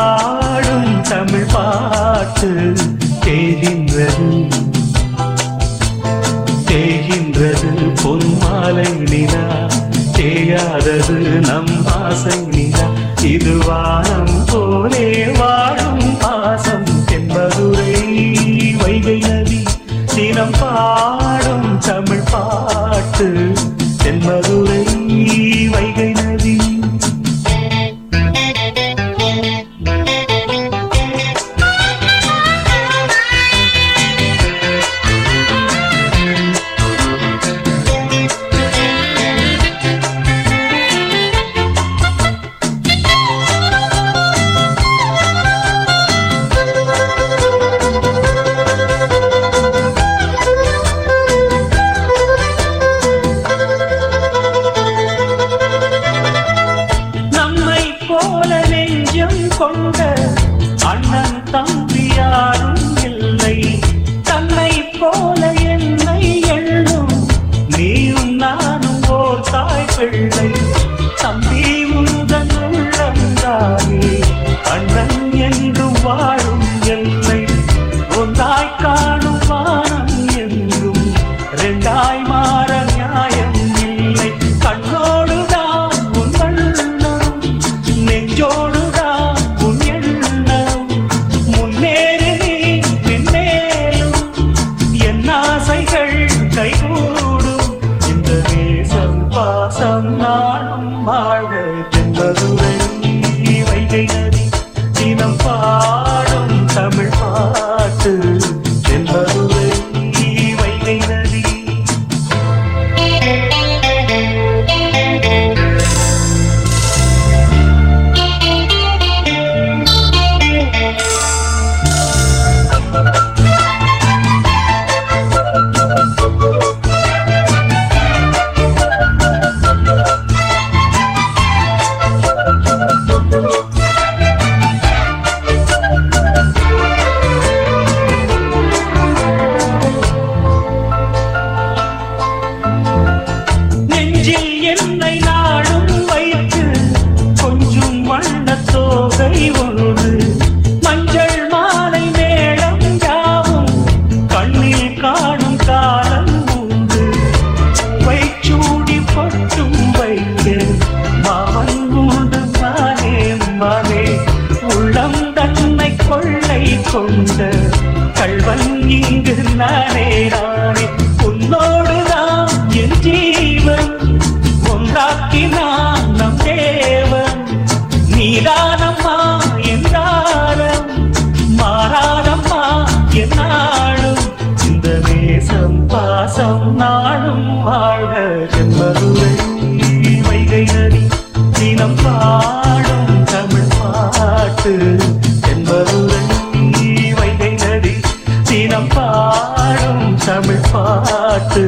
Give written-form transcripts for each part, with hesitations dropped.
பாடும் தமிழ் பாட்டு தேகின்றது தேகின்றது பொன்மாலை நிலா தேயாதது நம் ஆசை நிலா இது வானம் போலே வாழும் பாசம் தென்மதுரை வைகை நதி தினம் பாடும் தமிழ் பாட்டு தென்மதுரை வைகை நதி கொண்ட அண்ணன் தம்பி யாரும் இல்லை தன்னை போல என்னை எண்ணும் நீயும் நானும் ஓர் தாய் பிள்ளை தம்பி உந்தன் உள்ளந்தானே அண்ணன் என்று வாழும் எல்லை ஒன்றாய் காணும் வானம் என்றும் ரெண்டாய் மாற நியாயம் இல்லை கண்ணோடுதான் உன் வண்ணம் நெஞ்சோடு கைகூடும் இந்த தேசம் பாசம் நாடும் வாழ்க தென்மதுரை வைகை நதி தினம் பாடும் தமிழ் பாட்டு தென்மதுரை வைகை நதி என்னை நாடும் வைத்து கொஞ்சம் வண்ணத்தோகை ஒன்று மஞ்சள் மாலை மேளம் யாவும் கண்ணில் காணும் காலம் உண்டு வைச்சூடி பட்டும் வைக்க மாமன் உண்டு மானே மானே உள்ளம் தன்னை கொள்ளை கொண்ட கள்வன் இங்கு நானே நானே உன்னோடுதான் என் ஜீவன் ஒன்றாக்கினான் நம் தேவன் நீதானம்மா என்றாரம் மாறாதம்மா என்னாலும் இந்த தேசம் பாசம் நாளும் வாழ்க தென்மதுரை வைகை நதி தினம் பாடும் தமிழ் பாட்டு தென்மதுரை வைகை நதி தினம் பாடும் தமிழ் பாட்டு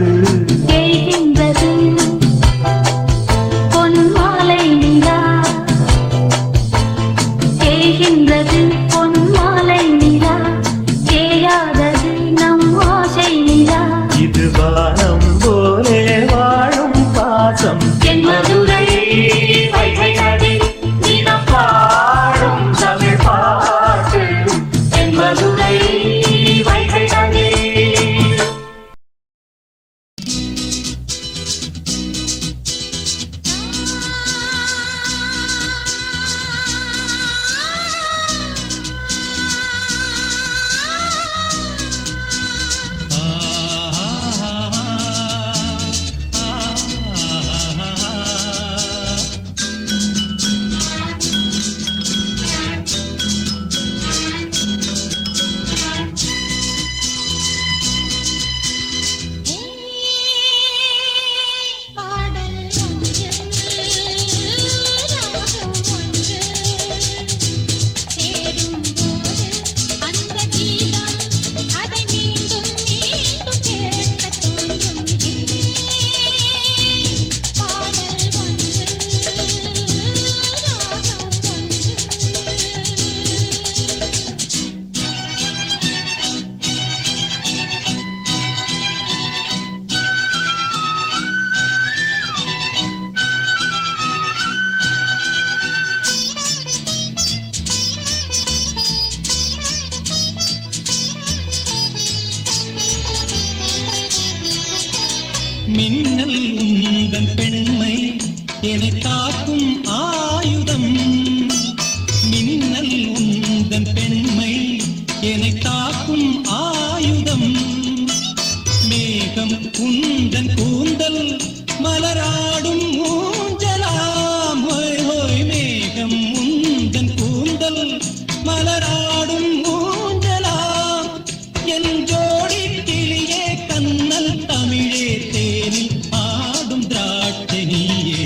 இது வானம் போலே வாழும் பாசம் தென்மதுரை வைகை நதி தினம் பாடும் தமிழ் பாட்டு தென்மதுரை வைகை நதி என்னை காக்கும் ஆயுதம் மின்னல் உந்தன் பெண்மை என்னை காக்கும் ஆயுதம் மேகம் உந்தன் கூந்தல் மலராடும் ஊஞ்சலாம் ஹோய் ஹோய் மேகம் உந்தன் கூந்தல் மலராடும் ஊஞ்சலாம் என் ஜோடி கிளியே கண்ணல் தமிழே தேனில் ஆடும் திராட்சை நீயே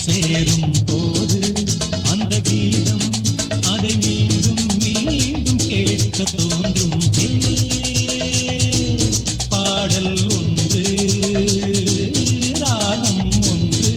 சேரும் போது அந்த கீதம் அதை மீண்டும் மீண்டும் கேட்க தோன்றும் பாடல் ஒன்று ராகம் ஒன்று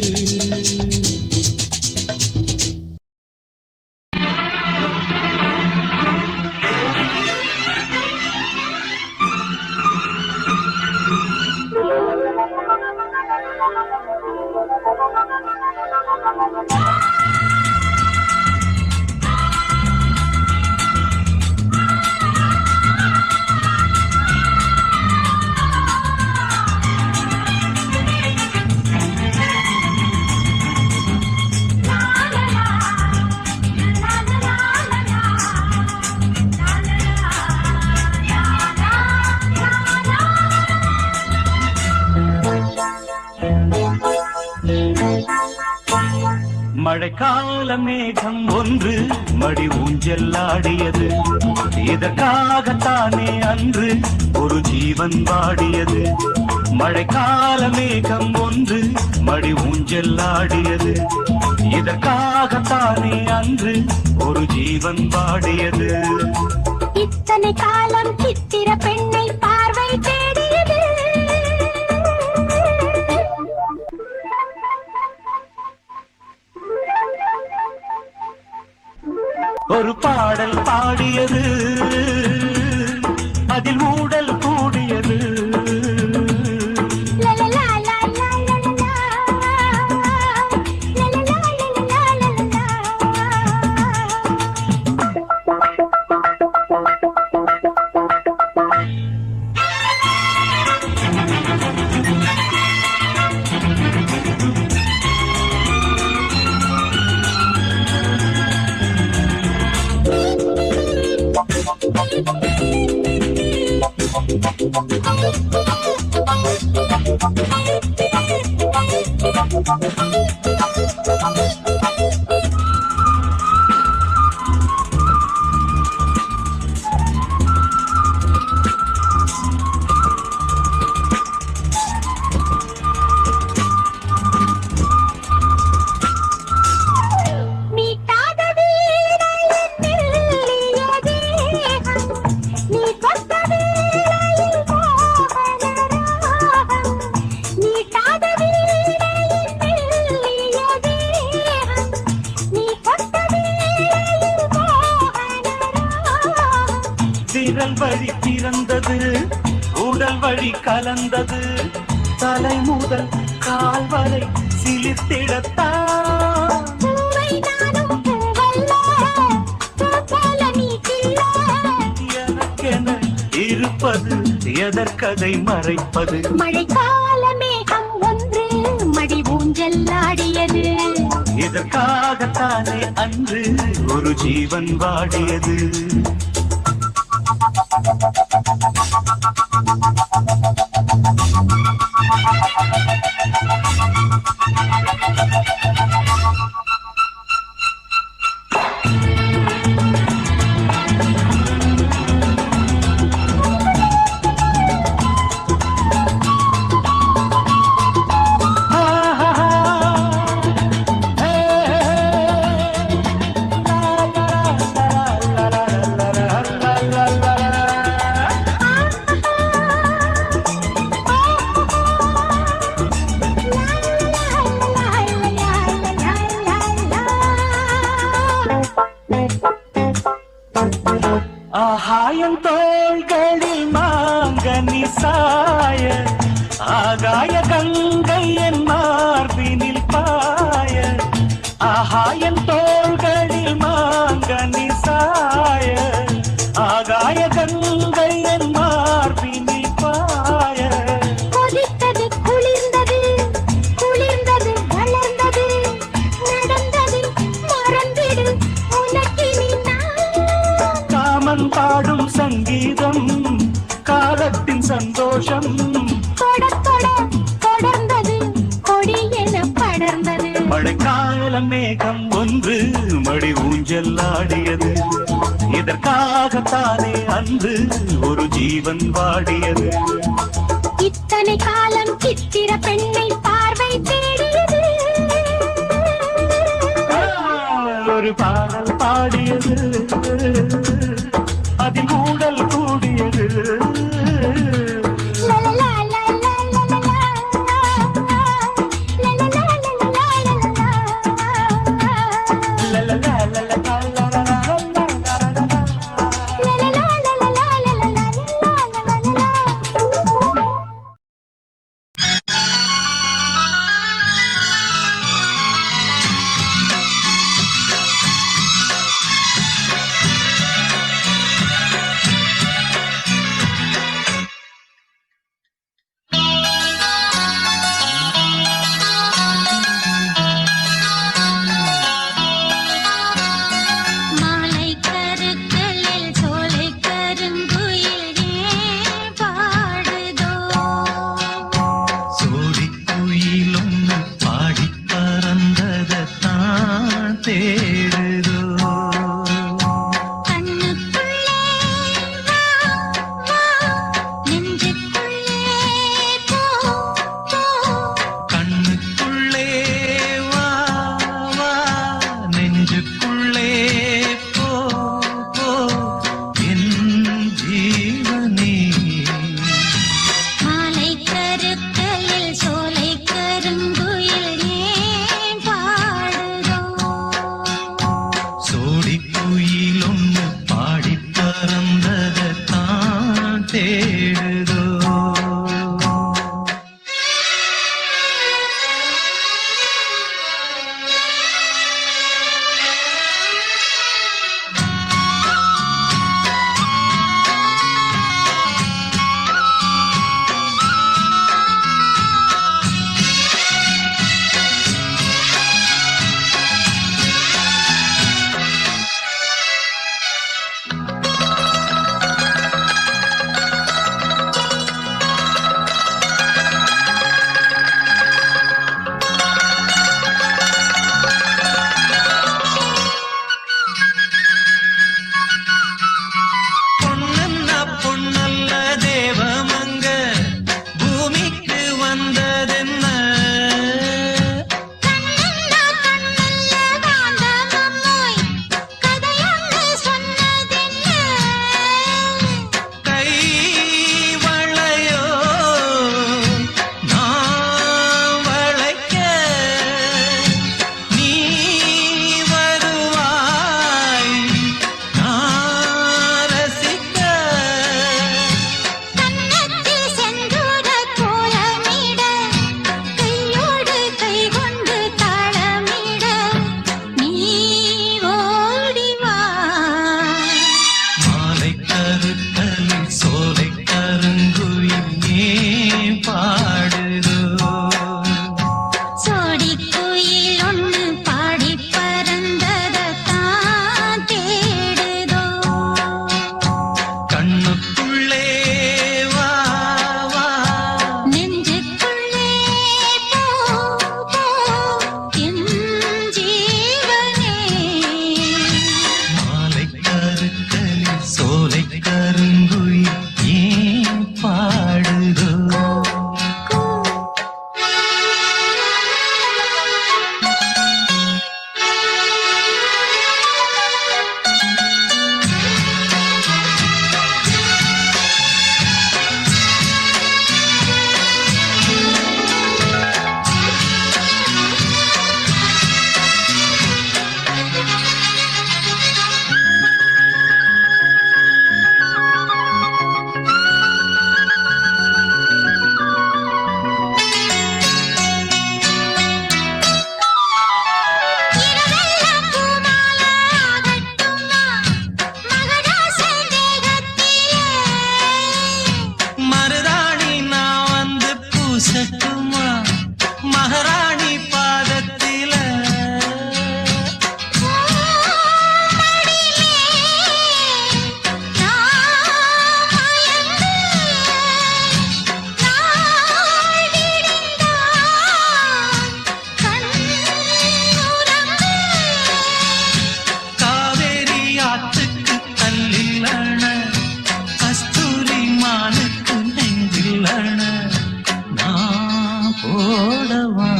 மழைக்கால மேகம் ஒன்று மடி ஊஞ்செல்லாடியது இதற்காகத்தானே அன்று ஒரு ஜீவன் வாடியது மழைக்கால மேகம் ஒன்று மடி ஊஞ்செல்லாடியது இதற்காகத்தானே அன்று ஒரு ஜீவன் வாடியது இத்தனை காலம் சித்திர பெண்ணை பார்வை தேடியது ஒரு பாடல் பாடியது அதில் ஊடல் கூடியது நீட்டாத வீணையின் மெல்லிய தேகம், நீ கொத்த வேளையில் மோகன ராகம். நீட்டாத வீணையின் மெல்லிய தேகம், நீ கொத்த வேளையில் மோகன ராகம். விரல் வழி பிறந்தது, உடல் வழி கலந்தது, தலை முதல் கால் வரை சிலிர்த்திடத்தான். பூவை நானும் பூவல்ல, பூ போல நீ கிள்ள. எனக்கென இருப்பது எதற்கதை மறைப்பது? மழைக்கால மேகம் ஒன்று மடி ஊஞ்சல் ஆடியது. இதற்காகத்தானே அன்று ஒரு ஜீவன் வாடியது. ஆகாயம் தோள்களில் மாங்கனி சாய, ஆகாய கங்கை என் மார்பினில் பாய. ஆகாயம் தோள்களில் மாங்கனி சாய, ஆகாய கங்கை என் மார்பினில் பாய. கொதித்தது குளிர்ந்தது, குளிர்ந்தது வளர்ந்தது, நடந்தது மறந்திடு உனக்கினி நான். காமன் பாடும் சங்கீதம், காலத்தின் சந்தோஷம். தொட தொட தொடர்ந்தது, கொடி என படர்ந்தது. மழைக்கால மேகம் ஒன்று மடி ஊஞ்சல் ஆடியது. இதற்காகத்தானே அன்று ஒரு ஜீவன் வாடியது. இத்தனை காலம் சித்திர பெண்ணை பார்வை தேடியது. ஒரு பாடல் பாடியது, அதில் ஊடல் கூடியது. லலலா லலலா லலலா, லலலா லலலா லலலா. லலலா லலலா லலலா லலலா. லலலா லலலா லலலா லலலா. மாலை கருக்களில் சோலை கருங்குயில் ஏன் பாடுதோ? சோடிக் குயிலும் பாடிப் பறந்ததைத்தான் தேடுதோ. கண்ணுக்குள்ளே வா வா, நெஞ்சுக்குள்ளே போ போ. கண்ணுக்குள்ளே வா வா, நெஞ்சுக்குள்ளே போ போ, என் ஜீவனே. மாலை கருக்களில் சோலை கருங்குயில் ஏன் பாடுதோ? சோடிக் குயிலொன்னு பாடிப் பறந்ததைத்தான் தேடுதோ. பூசட்டுமா மகாராணி பாதத்தில காவேரி ஆற்றுக்கு தள்ளிலன கஸ்தூரி மானுக்கு நெஞ்சிலன நான் போடவா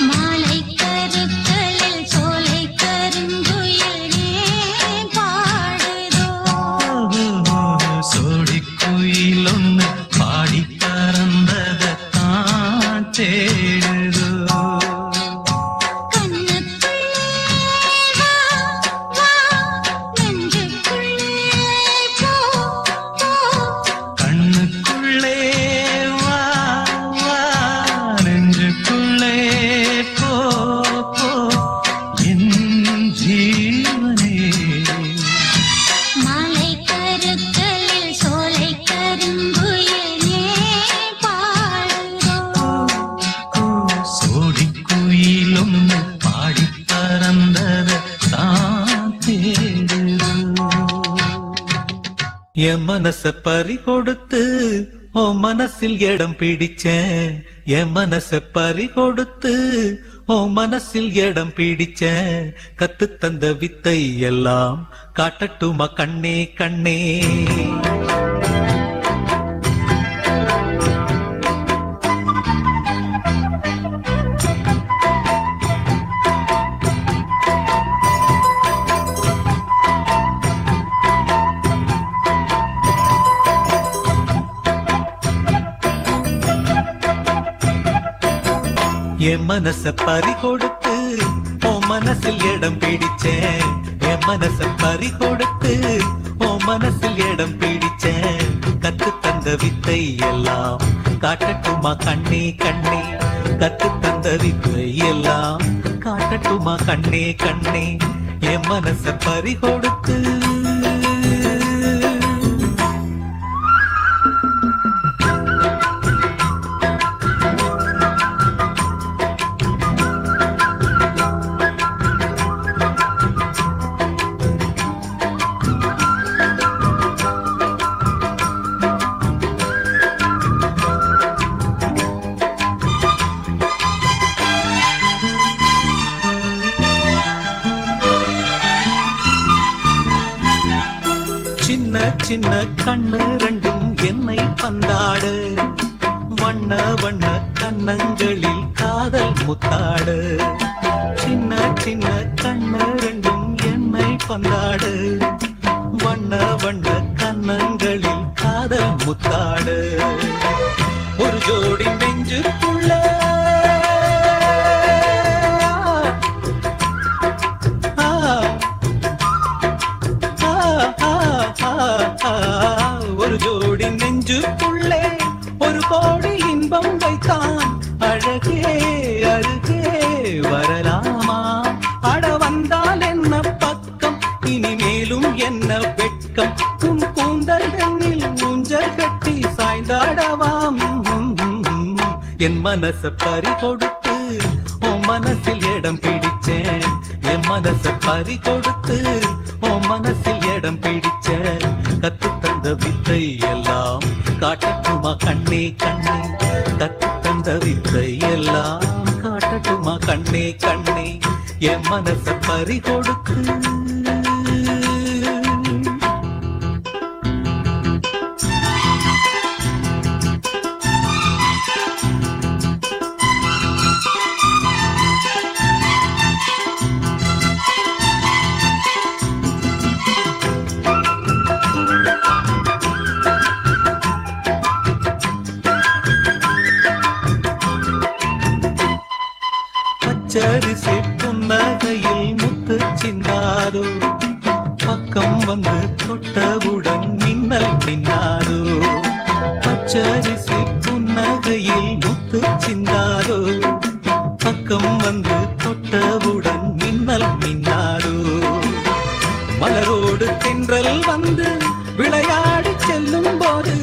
மாலை கருக்களில் சோலை கருங்குயில் ஏன் பாடுதோ சோடி குயில் ஒண்ணு பாடி பறந்ததான் தேடுதோ கண்ணுக்குள்ளே வா வா நெஞ்சுக்குள்ளே போ போ கண்ணுக்குள்ளே வா வா நெஞ்சுக்குள்ளே போ போ என் ஜீவனே மாலை கருக்களில் சோலை கருங்குயில் ஏன் பாடுதோ சோடி குயில் ஒண்ணு பாடி பறந்தத தான் தேடுதோ என் மனச பறி கொடுத்து ஓ மனசில் இடம் பிடிச்சேன் என் மனச பறி கொடுத்து ஓ மனசில் இடம் பிடிச்சேன் கத்து தந்த வித்தை எல்லாம் காட்டட்டுமா கண்ணே கண்ணே என் மனச பறி கொடுத்து ஓ மனசில் இடம் பிடிச்சேன் என் மனச பறி கொடுத்து ஓ மனசில் இடம் பிடிச்சேன் கத்து தந்த வித்தை எல்லாம் காட்டட்டுமா கண்ணே கண்ணே கத்து தந்த வித்தை எல்லாம் காட்டட்டுமா கண்ணே கண்ணே என் மனச பறி கொடுத்து சின்ன சின்ன கண்ணு ரெண்டும் என்னை பந்தாடு வண்ண வண்ண கண்ணங்களில் காதல் முத்தாடு சின்ன சின்ன கண்ணு ரெண்டும் என்னை பந்தாடு வண்ண வண்ண கண்ணங்களில் காதல் முத்தாடு ஒரு ஜோடி நெஞ்சுக்குள்ள ஒரு ஜோடி நெஞ்சுக்குள்ளே ஒரு கோடி இன்பம் வைத்தான் அழகே அருகே வரலாமா அட வந்தால் என்ன பக்கம் இனிமேலும் என்ன வெட்கம் உன் கூந்தல் வெண்ணில் ஊஞ்சல் கட்டி சாய்ந்தாடவாம் என் மனச பறி கொடுத்து உன் மனசில் இடம் பிடிச்சேன் என் மனச பறி கொடுத்து உன் மனசில் இடம் பிடிச்சேன் கத்து தந்த வித்தை எல்லாம் காட்டட்டுமா கண்ணே கண்ணே கத்து தந்த வித்தை எல்லாம் காட்டட்டுமா கண்ணே கண்ணே என் மனச பறி கொடுத்து பச்சரிசி புன்னகையில் முத்து சிந்தாதோ பக்கம் வந்து தொட்டவுடன் மின்னல் மின்னாதோ பச்சரிசி புன்னகையில் முத்து சிந்தாதோ பக்கம் வந்து தொட்டவுடன் மின்னல் மின்னாதோ மலரோடு தென்றல் வந்து விளையாடி செல்லும் போது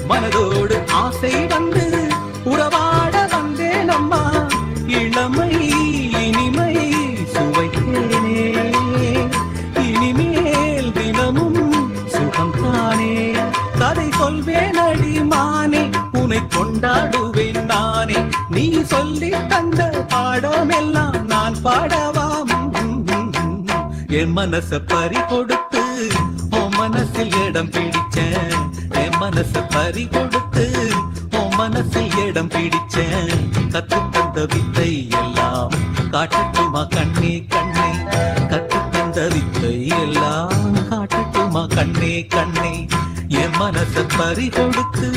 மனதோடு ஆசை வந்து இளமை இனிமை சுவைத்தேனே இனிமேல் தினமும் சுகம் தானே கதை சொல்வேன் அடிமானே உன்னை கொண்டாடுவேன் நானே நீ சொல்லி தந்த பாடமெல்லாம் நான் பாடவாம் என் மனச பறி கொடுத்து உன் மனசில் இடம் பிடிச்சேன் என் மனச பறி கொடுத்து உன் மனசில் இடம் பிடிச்சேன் கத்து தந்த வித்தை எல்லாம் காட்டட்டுமா கண்ணே கண்ணே கத்து தந்த வித்தை எல்லாம் காட்டட்டுமா கண்ணே கண்ணே என் மனச பறி கொடுத்து